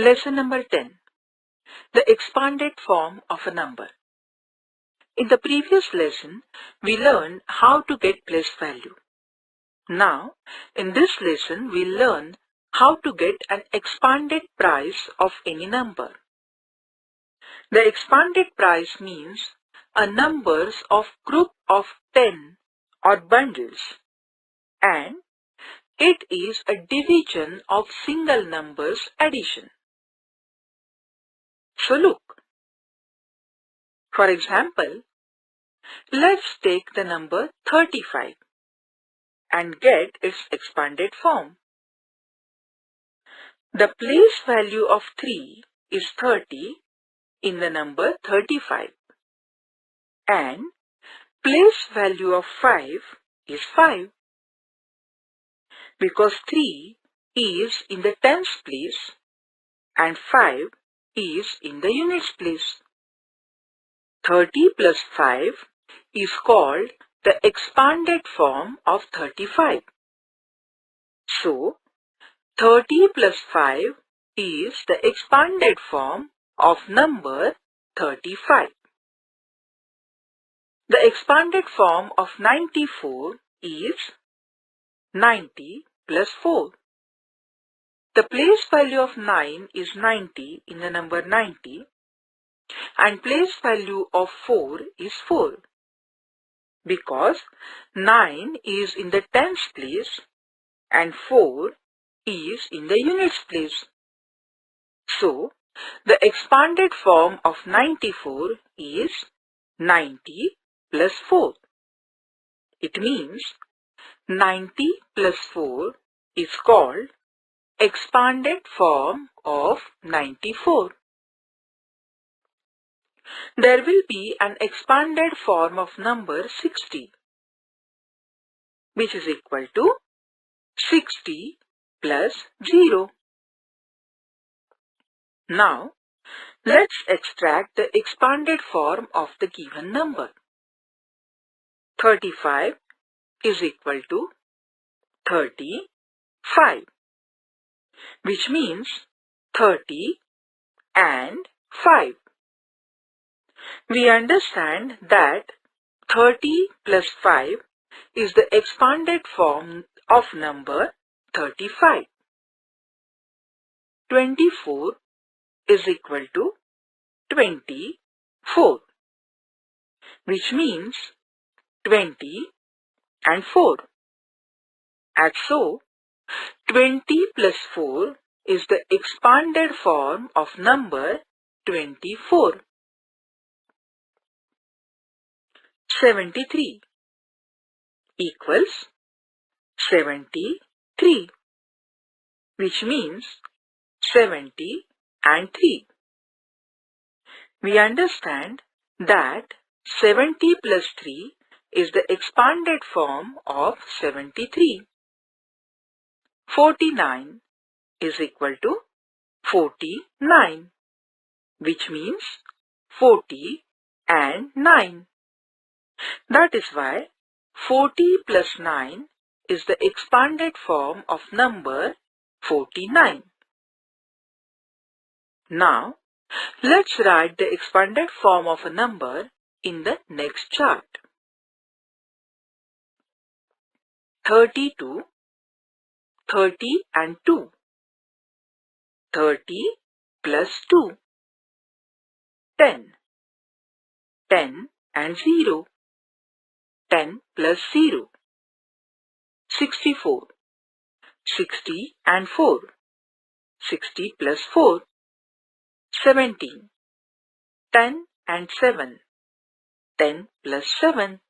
Lesson number 10. The expanded form of a number. In the previous lesson, we learned how to get place value. Now, in this lesson, we learn how to get an expanded price of any number. The expanded price means a numbers of group of 10 or bundles, and it is a division of single numbers addition. So look, for example, let's take the number 35 and get its expanded form. The place value of 3 is 30 in the number 35, and place value of 5 is 5. Because 3 is in the tens place and 5 is in the units place. 30 plus 5 is called the expanded form of 35. So, 30 plus 5 is the expanded form of number 35. The expanded form of 94 is 90 plus 4. The place value of 9 is 90 in the number 90, and place value of 4 is 4. Because 9 is in the tens place and 4 is in the units place. So, the expanded form of 94 is 90 plus 4. It means 90 plus 4 is called expanded form of 94. There will be an expanded form of number 60, which is equal to 60 plus 0. Now, let's extract the expanded form of the given number. 35 is equal to 35, which means 30 and 5. We understand that 30 plus 5 is the expanded form of number 35. 24 is equal to 24, which means 20 and 4. And so, 20 plus 4 is the expanded form of number 24. 73 equals 73, which means 70 and 3. We understand that 70 plus 3 is the expanded form of 73. 49 is equal to 49, which means 40 and 9. That is why 40 plus 9 is the expanded form of number 49. Now, let's write the expanded form of a number in the next chart. 32, 30 and 2. 30 plus 2. 10. 10 and 0. 10 plus 0. 64. 60 and 4. 60 plus 4. 17. 10 and 7. 10 plus 7.